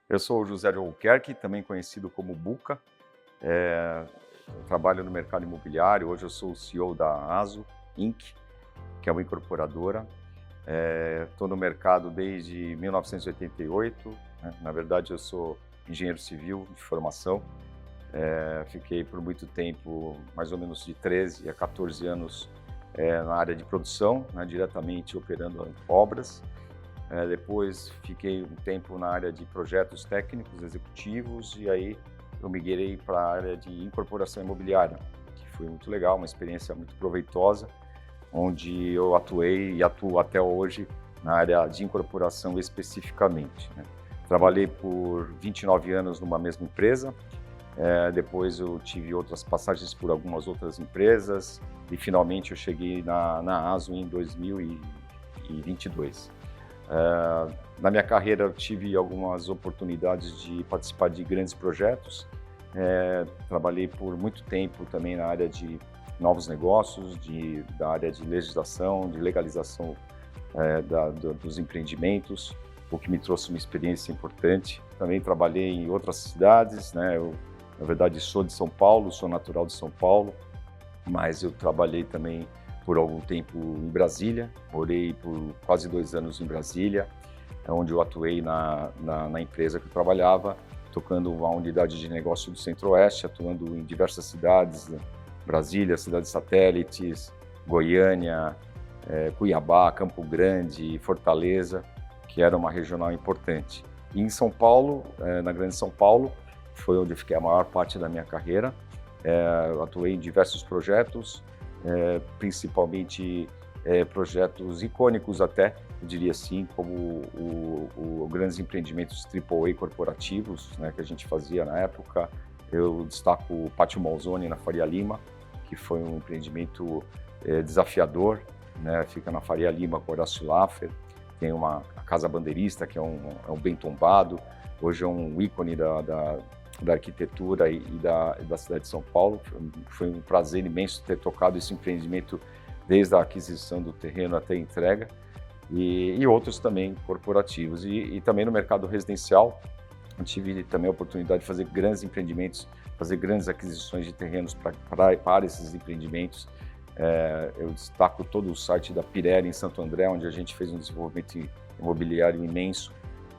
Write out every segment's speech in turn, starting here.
Eu sou o José de Albuquerque, também conhecido como Buca. Eu trabalho no mercado imobiliário. Hoje eu sou o CEO da ASO Inc., que é uma incorporadora. Estou no mercado desde 1988. Né? Na verdade, eu sou engenheiro civil de formação. Fiquei por muito tempo, mais ou menos de 13 a 14 anos, na área de produção, né? Diretamente operando obras. Depois fiquei um tempo na área de projetos técnicos executivos e aí eu migrei para a área de incorporação imobiliária, que foi muito legal, uma experiência muito proveitosa, onde eu atuei e atuo até hoje na área de incorporação especificamente, né? Trabalhei por 29 anos numa mesma empresa, depois eu tive outras passagens por algumas outras empresas e finalmente eu cheguei na ASO em 2022. Na minha carreira eu tive algumas oportunidades de participar de grandes projetos. Trabalhei por muito tempo também na área de novos negócios, da área de legislação, de legalização dos empreendimentos, o que me trouxe uma experiência importante. Também trabalhei em outras cidades, né? Eu, na verdade, sou de São Paulo, sou natural de São Paulo, mas eu trabalhei também por algum tempo em Brasília, morei por quase 2 anos em Brasília, onde eu atuei na empresa que eu trabalhava, tocando uma unidade de negócio do Centro-Oeste, atuando em diversas cidades, né? Brasília, cidades satélites, Goiânia, Cuiabá, Campo Grande, Fortaleza, que era uma regional importante. E em São Paulo, na Grande São Paulo, foi onde eu fiquei a maior parte da minha carreira. Eu atuei em diversos projetos, principalmente projetos icônicos até, eu diria assim, como grandes empreendimentos AAA corporativos, né, que a gente fazia na época. Eu destaco o Pátio Malzone na Faria Lima, que foi um empreendimento desafiador, né, fica na Faria Lima com Horácio Laffer. Tem a Casa Bandeirista, que é um bem tombado, hoje é um ícone da arquitetura e da cidade de São Paulo. Foi um prazer imenso ter tocado esse empreendimento desde a aquisição do terreno até a entrega, e outros também corporativos. E também no mercado residencial, eu tive também a oportunidade de fazer grandes empreendimentos, fazer grandes aquisições de terrenos para esses empreendimentos. Eu destaco todo o site da Pirelli em Santo André, onde a gente fez um desenvolvimento imobiliário imenso.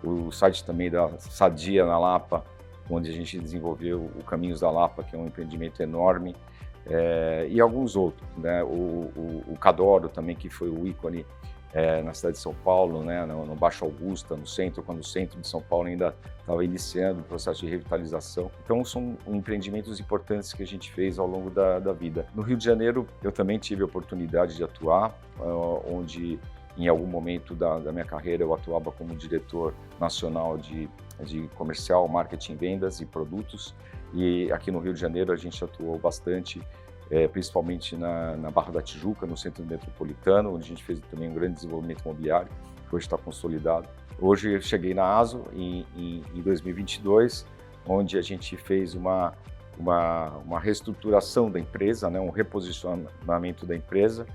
O site também da Sadia na Lapa, onde a gente desenvolveu o Caminhos da Lapa, que é um empreendimento enorme, e alguns outros, né? O Cadoro também, que foi o ícone na cidade de São Paulo, né? No Baixo Augusta, no centro, quando o centro de São Paulo ainda estava iniciando o processo de revitalização. Então, são empreendimentos importantes que a gente fez ao longo da vida. No Rio de Janeiro, eu também tive a oportunidade de atuar, onde em algum momento da minha carreira eu atuava como diretor nacional de comercial, marketing, vendas e produtos. E aqui no Rio de Janeiro a gente atuou bastante, principalmente na Barra da Tijuca, no centro metropolitano, onde a gente fez também um grande desenvolvimento imobiliário, que hoje está consolidado. Hoje eu cheguei na ASO em 2022, onde a gente fez uma reestruturação da empresa, né, um reposicionamento da empresa.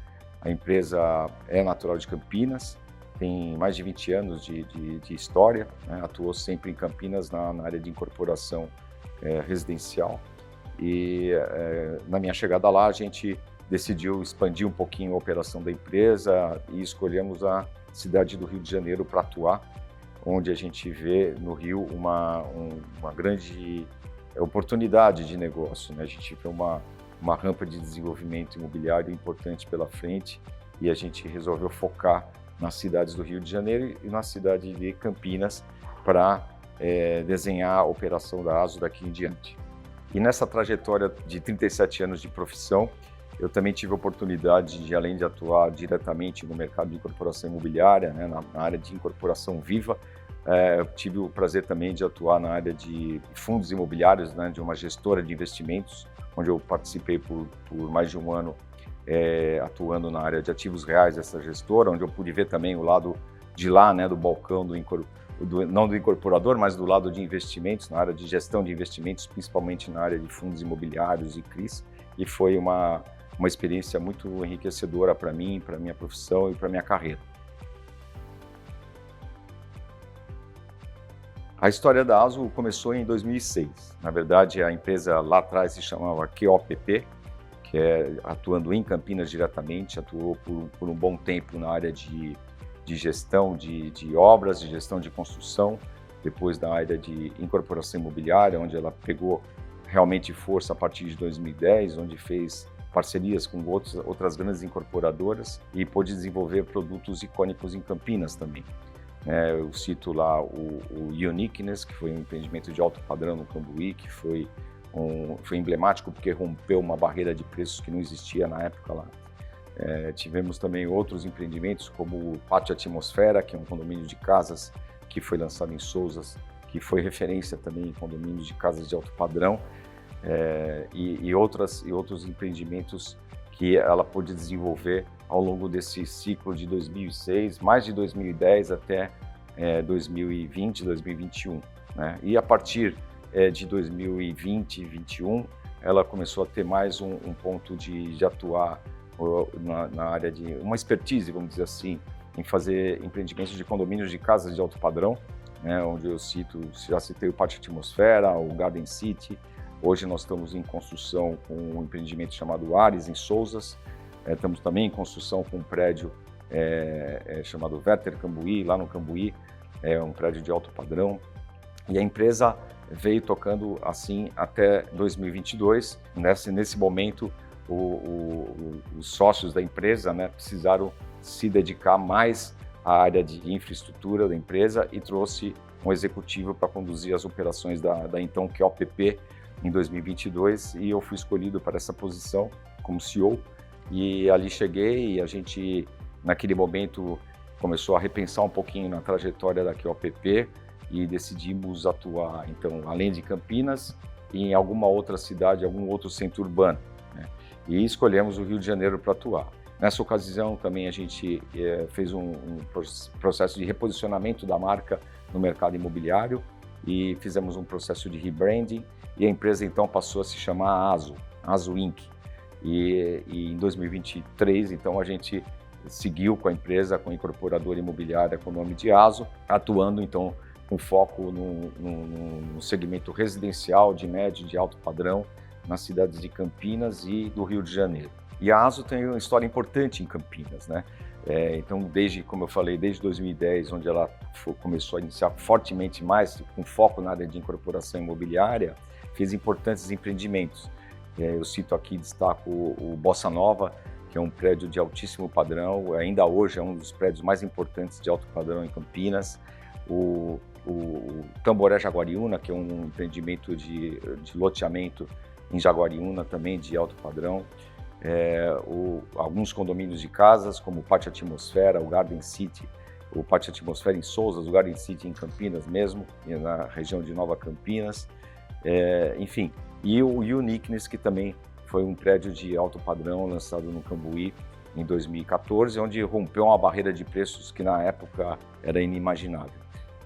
A empresa é natural de Campinas, tem mais de 20 anos de história, né? Atuou sempre em Campinas na área de incorporação residencial. E na minha chegada lá, a gente decidiu expandir um pouquinho a operação da empresa e escolhemos a cidade do Rio de Janeiro para atuar, onde a gente vê no Rio uma grande oportunidade de negócio, né? A gente vê uma rampa de desenvolvimento imobiliário importante pela frente e a gente resolveu focar nas cidades do Rio de Janeiro e na cidade de Campinas para desenhar a operação da ASO daqui em diante. E nessa trajetória de 37 anos de profissão, eu também tive a oportunidade de, além de atuar diretamente no mercado de incorporação imobiliária, né, na área de incorporação viva, eu tive o prazer também de atuar na área de fundos imobiliários, né, de uma gestora de investimentos, onde eu participei por mais de um ano, atuando na área de ativos reais dessa gestora, onde eu pude ver também o lado de lá, né, do balcão não do incorporador, mas do lado de investimentos, na área de gestão de investimentos, principalmente na área de fundos imobiliários e CRIs, e foi uma experiência muito enriquecedora para mim, para minha profissão e para minha carreira. A história da ASO começou em 2006. Na verdade, a empresa lá atrás se chamava QOPP, que é atuando em Campinas diretamente, atuou por um bom tempo na área de gestão de obras, de gestão de construção, depois na área de incorporação imobiliária, onde ela pegou realmente força a partir de 2010, onde fez parcerias com outras grandes incorporadoras e pôde desenvolver produtos icônicos em Campinas também. Eu cito lá o Uniqueness, que foi um empreendimento de alto padrão no Cambuí, que foi emblemático porque rompeu uma barreira de preços que não existia na época lá. Tivemos também outros empreendimentos como o Pátio Atmosfera, que é um condomínio de casas que foi lançado em Sousas, que foi referência também em condomínios de casas de alto padrão, e outros empreendimentos que ela pôde desenvolver ao longo desse ciclo de 2006, mais de 2010 até 2020, 2021. Né? E a partir de 2020 e 2021, ela começou a ter mais um ponto de atuar na área de uma expertise, vamos dizer assim, em fazer empreendimentos de condomínios de casas de alto padrão, né? Onde eu já citei o Pátio Atmosfera, o Garden City. Hoje nós estamos em construção com um empreendimento chamado Ares, em Sousas. Estamos também em construção com um prédio chamado Werther Cambuí, lá no Cambuí, um prédio de alto padrão. E a empresa veio tocando assim até 2022. Nesse momento, os sócios da empresa, né, precisaram se dedicar mais à área de infraestrutura da empresa e trouxe um executivo para conduzir as operações da então QOPP em 2022, e eu fui escolhido para essa posição como CEO, e ali cheguei e a gente, naquele momento, começou a repensar um pouquinho na trajetória da QOPP e decidimos atuar, então, além de Campinas, em alguma outra cidade, algum outro centro urbano, né? E escolhemos o Rio de Janeiro para atuar. Nessa ocasião, também a gente fez um processo de reposicionamento da marca no mercado imobiliário e fizemos um processo de rebranding, e a empresa então passou a se chamar ASO Inc. E em 2023, então, a gente seguiu com a empresa, com a incorporadora imobiliária com o nome de ASO, atuando então com foco no segmento residencial de médio e de alto padrão nas cidades de Campinas e do Rio de Janeiro. E a ASO tem uma história importante em Campinas, né? Então, como eu falei, desde 2010, onde ela começou a iniciar fortemente mais, com foco na área de incorporação imobiliária, fez importantes empreendimentos. Eu cito aqui, destaco o Bossa Nova, que é um prédio de altíssimo padrão, ainda hoje é um dos prédios mais importantes de alto padrão em Campinas. O Tamboré Jaguariúna, que é um empreendimento de loteamento em Jaguariúna, também de alto padrão. Alguns condomínios de casas, como o Pátio Atmosfera, o Garden City, o Pátio Atmosfera em Sousas, o Garden City em Campinas mesmo, na região de Nova Campinas, enfim. E o Uniqueness, que também foi um prédio de alto padrão lançado no Cambuí em 2014, onde rompeu uma barreira de preços que na época era inimaginável.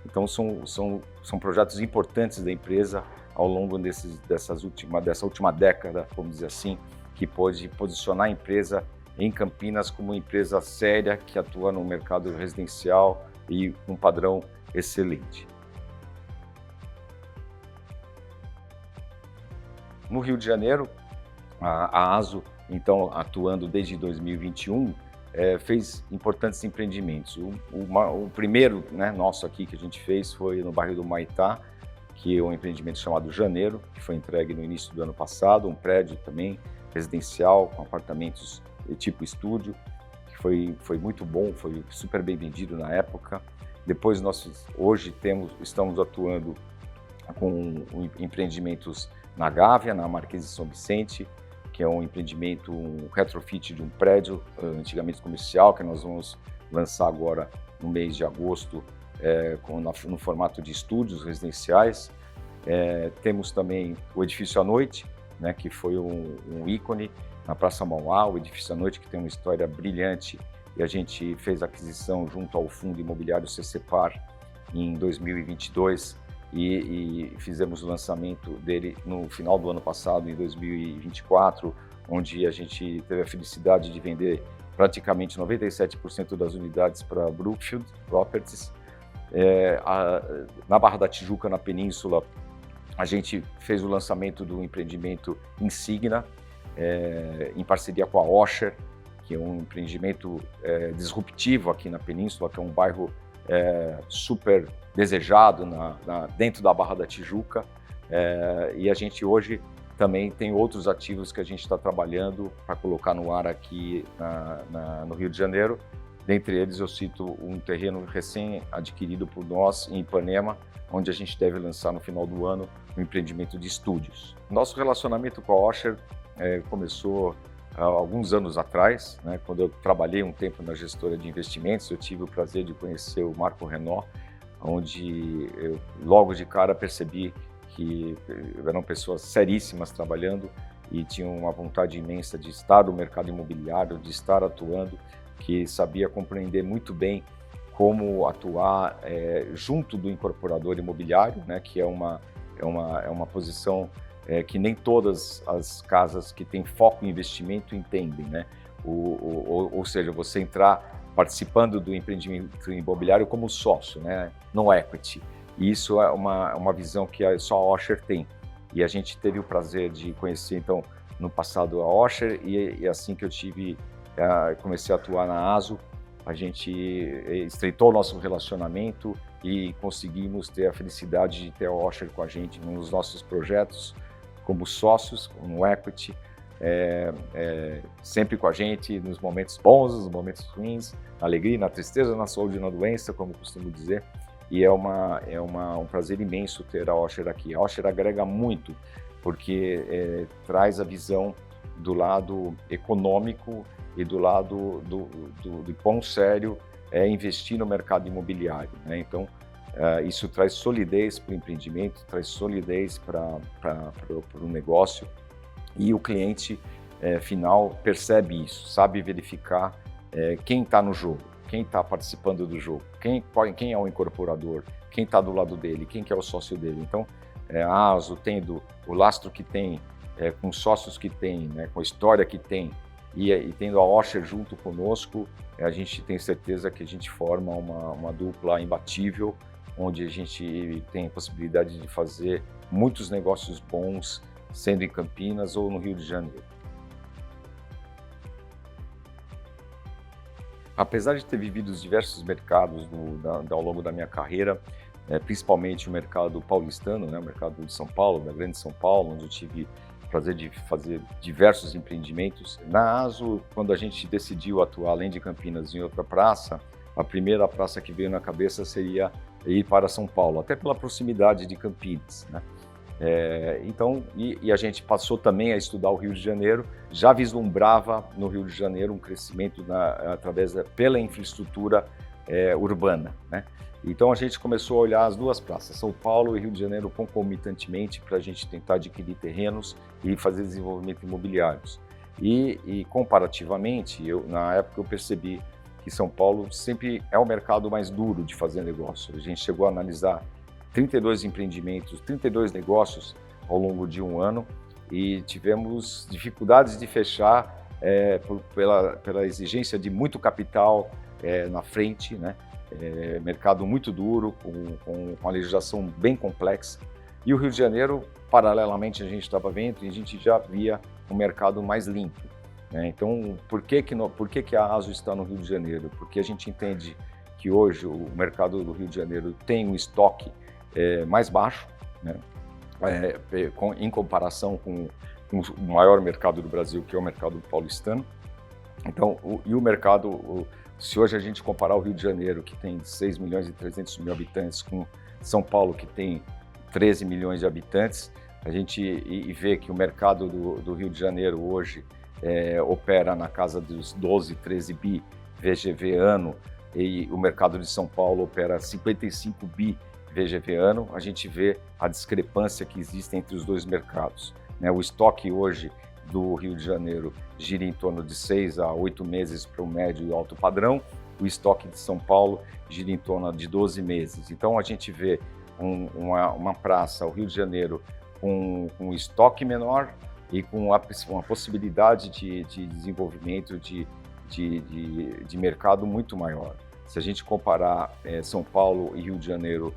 Então são projetos importantes da empresa ao longo dessa última década, vamos dizer assim, que pôde posicionar a empresa em Campinas como uma empresa séria que atua no mercado residencial e com um padrão excelente. No Rio de Janeiro, a ASO, então, atuando desde 2021, fez importantes empreendimentos. O primeiro, né, nosso aqui que a gente fez foi no bairro do Maitá, que é um empreendimento chamado Janeiro, que foi entregue no início do ano passado, um prédio também residencial com apartamentos tipo estúdio, que foi muito bom, foi super bem vendido na época. Depois hoje estamos atuando com empreendimentos na Gávea, na Marquês de São Vicente, que é um empreendimento, um retrofit de um prédio antigamente comercial, que nós vamos lançar agora no mês de agosto, no formato de estúdios residenciais. Temos também o Edifício à Noite, né, que foi um ícone na Praça Mauá, o Edifício à Noite, que tem uma história brilhante, e a gente fez a aquisição junto ao Fundo Imobiliário CCPAR em 2022, e fizemos o lançamento dele no final do ano passado, em 2024, onde a gente teve a felicidade de vender praticamente 97% das unidades para Brookfield Properties. Na Barra da Tijuca, na Península, a gente fez o lançamento do empreendimento Insigna, em parceria com a Osher, que é um empreendimento disruptivo aqui na Península, que é um bairro super desejado dentro da Barra da Tijuca. E a gente hoje também tem outros ativos que a gente está trabalhando para colocar no ar aqui no Rio de Janeiro. Dentre eles eu cito um terreno recém-adquirido por nós em Ipanema, onde a gente deve lançar no final do ano um empreendimento de estúdios. Nosso relacionamento com a Osher começou há alguns anos atrás, né, quando eu trabalhei um tempo na gestora de investimentos. Eu tive o prazer de conhecer o Marco Renó, onde eu logo de cara percebi que eram pessoas seríssimas trabalhando e tinham uma vontade imensa de estar no mercado imobiliário, de estar atuando, que sabia compreender muito bem como atuar junto do incorporador imobiliário, né, que é uma posição que nem todas as casas que têm foco em investimento entendem, né? Ou seja, você entrar participando do empreendimento imobiliário como sócio, né, no equity. E isso é uma visão que só a Osher tem. E a gente teve o prazer de conhecer, então, no passado a Osher, e assim que eu comecei a atuar na ASO, a gente estreitou o nosso relacionamento e conseguimos ter a felicidade de ter a Osher com a gente nos nossos projetos, como sócios, no equity, sempre com a gente nos momentos bons, nos momentos ruins, na alegria, na tristeza, na saúde e na doença, como costumo dizer. E é um prazer imenso ter a Osher aqui. A Osher agrega muito, porque traz a visão do lado econômico e do lado do quão sério é investir no mercado imobiliário, né? Então, isso traz solidez para o empreendimento, traz solidez para o negócio, e o cliente final percebe isso, sabe verificar quem está no jogo, quem está participando do jogo, quem é o incorporador, quem está do lado dele, quem que é o sócio dele. Então, a ASO tendo o lastro que tem, com os sócios que tem, né, com a história que tem, e tendo a Osher junto conosco, a gente tem certeza que a gente forma uma dupla imbatível, onde a gente tem a possibilidade de fazer muitos negócios bons, sendo em Campinas ou no Rio de Janeiro. Apesar de ter vivido os diversos mercados ao longo da minha carreira, principalmente o mercado paulistano, né, o mercado de São Paulo, da Grande São Paulo, onde eu tive o prazer de fazer diversos empreendimentos. Na ASO, quando a gente decidiu atuar além de Campinas em outra praça, a primeira praça que veio na cabeça seria ir para São Paulo, até pela proximidade de Campinas, né? Então, a gente passou também a estudar o Rio de Janeiro, já vislumbrava no Rio de Janeiro um crescimento pela infraestrutura urbana, né? Então a gente começou a olhar as duas praças, São Paulo e Rio de Janeiro, concomitantemente, para a gente tentar adquirir terrenos e fazer desenvolvimento imobiliários. E comparativamente, na época eu percebi que São Paulo sempre é o mercado mais duro de fazer negócio. A gente chegou a analisar 32 empreendimentos, 32 negócios ao longo de um ano, e tivemos dificuldades de fechar pela exigência de muito capital na frente, né? Mercado muito duro, com uma legislação bem complexa. E o Rio de Janeiro, paralelamente, a gente estava vendo e a gente já via um mercado mais limpo, né? Então, por que a ASO está no Rio de Janeiro? Porque a gente entende que hoje o mercado do Rio de Janeiro tem um estoque mais baixo, né? Em comparação com o maior mercado do Brasil, que é o mercado paulistano. Então, o mercado, se hoje a gente comparar o Rio de Janeiro, que tem 6 milhões e 300 mil habitantes, com São Paulo, que tem 13 milhões de habitantes, a gente vê que o mercado do Rio de Janeiro hoje opera na casa dos 12, 13 bi VGV ano, e o mercado de São Paulo opera 55 bi VGV ano. A gente vê a discrepância que existe entre os dois mercados, né? O estoque hoje do Rio de Janeiro gira em torno de 6 a 8 meses para o médio e alto padrão, o estoque de São Paulo gira em torno de 12 meses. Então a gente vê uma praça, o Rio de Janeiro, com um estoque menor e com uma possibilidade de desenvolvimento de mercado muito maior. Se a gente comparar São Paulo e Rio de Janeiro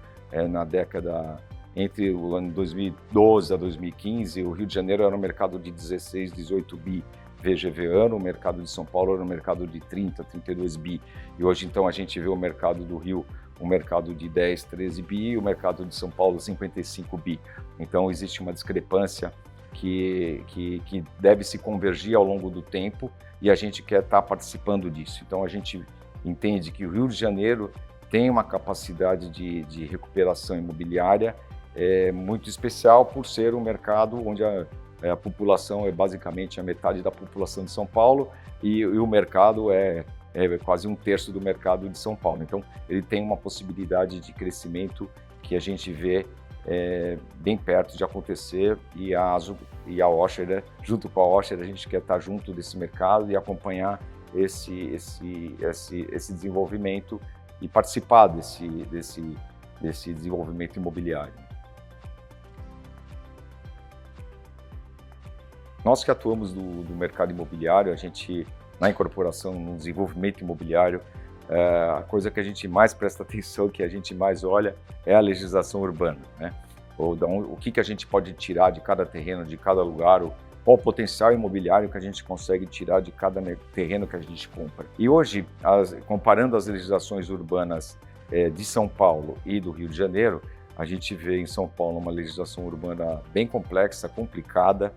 na década entre o ano 2012 a 2015, o Rio de Janeiro era um mercado de 16, 18 bi VGV ano, o mercado de São Paulo era um mercado de 30, 32 bi. E hoje, então, a gente vê o mercado do Rio um mercado de 10, 13 bi e o mercado de São Paulo 55 bi. Então, existe uma discrepância que deve se convergir ao longo do tempo e a gente quer estar participando disso. Então, a gente entende que o Rio de Janeiro tem uma capacidade de recuperação imobiliária muito especial por ser um mercado onde a população é basicamente a metade da população de São Paulo e o mercado é quase 1/3 do mercado de São Paulo. Então, ele tem uma possibilidade de crescimento que a gente vê bem perto de acontecer e a Osher, junto com a Osher, a gente quer estar junto desse mercado e acompanhar esse desenvolvimento e participar desse desenvolvimento imobiliário. Nós que atuamos no mercado imobiliário, a gente, na incorporação, no desenvolvimento imobiliário, a coisa que a gente mais presta atenção, que a gente mais olha, é a legislação urbana, né? O que a gente pode tirar de cada terreno, de cada lugar, qual o potencial imobiliário que a gente consegue tirar de cada terreno que a gente compra. E hoje, comparando as legislações urbanas de São Paulo e do Rio de Janeiro, a gente vê em São Paulo uma legislação urbana bem complexa, complicada,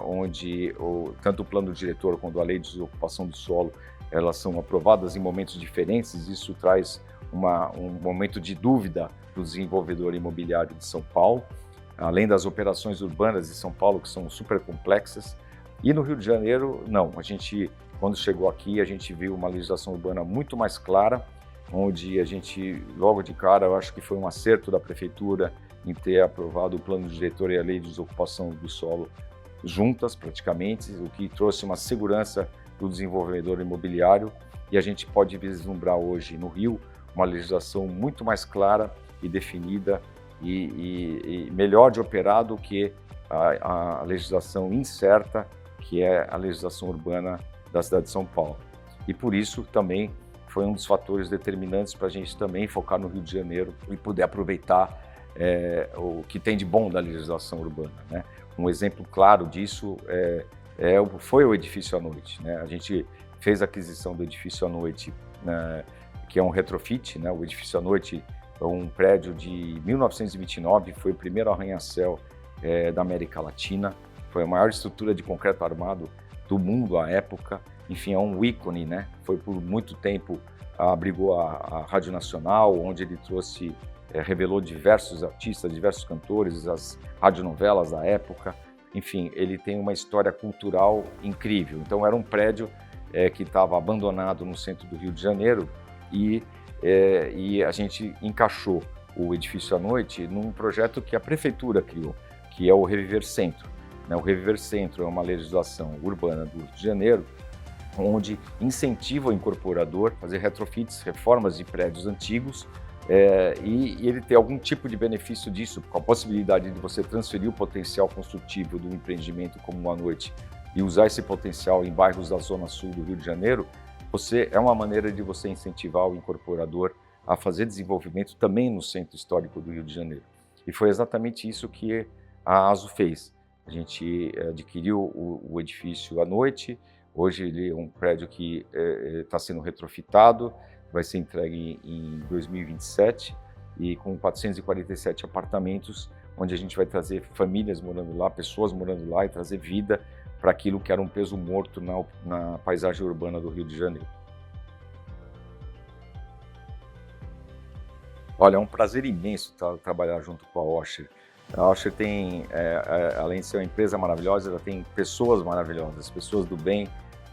onde tanto o plano diretor quanto a lei de desocupação do solo, elas são aprovadas em momentos diferentes. Isso traz um momento de dúvida para o desenvolvedor imobiliário de São Paulo, além das operações urbanas de São Paulo, que são super complexas. E no Rio de Janeiro, não. A gente, quando chegou aqui, a gente viu uma legislação urbana muito mais clara, onde a gente, logo de cara, eu acho que foi um acerto da prefeitura em ter aprovado o plano diretor e a lei de desocupação do solo juntas, praticamente, o que trouxe uma segurança para o desenvolvedor imobiliário, e a gente pode vislumbrar hoje no Rio uma legislação muito mais clara e definida e melhor de operar do que a legislação incerta, que é a legislação urbana da cidade de São Paulo. E por isso também foi um dos fatores determinantes para a gente também focar no Rio de Janeiro e poder aproveitar o que tem de bom da legislação urbana, né? Um exemplo claro disso foi o edifício à noite, né? A gente fez a aquisição do edifício à noite, né, que é um retrofit, né? O edifício à noite é um prédio de 1929, foi o primeiro arranha-céu da América Latina, foi a maior estrutura de concreto armado do mundo à época. Enfim, é um ícone, né? Foi por muito tempo, abrigou a Rádio Nacional, onde ele revelou diversos artistas, diversos cantores, as radionovelas da época. Enfim, ele tem uma história cultural incrível. Então, era um prédio que estava abandonado no centro do Rio de Janeiro e a gente encaixou o edifício à noite num projeto que a prefeitura criou, que é o Reviver Centro, né? O Reviver Centro é uma legislação urbana do Rio de Janeiro, onde incentiva o incorporador a fazer retrofits, reformas de prédios antigos, e ele tem algum tipo de benefício disso, com a possibilidade de você transferir o potencial construtivo do empreendimento como à noite e usar esse potencial em bairros da Zona Sul do Rio de Janeiro. É uma maneira de você incentivar o incorporador a fazer desenvolvimento também no centro histórico do Rio de Janeiro. E foi exatamente isso que a ASO fez. A gente adquiriu o edifício à noite. Hoje ele é um prédio que está sendo retrofitado, vai ser entregue em 2027 e com 447 apartamentos, onde a gente vai trazer famílias morando lá, pessoas morando lá e trazer vida para aquilo que era um peso morto na paisagem urbana do Rio de Janeiro. Olha, é um prazer imenso trabalhar junto com a Osher. A Osher tem, além de ser uma empresa maravilhosa, ela tem pessoas maravilhosas, pessoas do bem,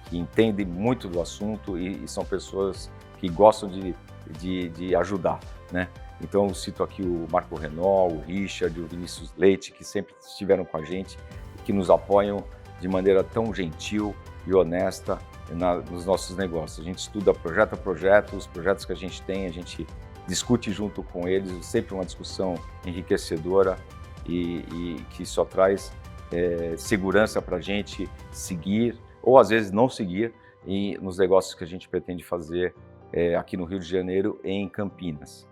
que entendem muito do assunto e são pessoas que gostam de ajudar, né? Então eu cito aqui o Marco Renault, o Richard, o Vinícius Leite, que sempre estiveram com a gente e que nos apoiam de maneira tão gentil e honesta nos nossos negócios. A gente estuda projeto a projeto, os projetos que a gente tem, a gente discute junto com eles, sempre uma discussão enriquecedora e que só traz segurança para a gente seguir, ou às vezes não seguir, nos negócios que a gente pretende fazer aqui no Rio de Janeiro, em Campinas.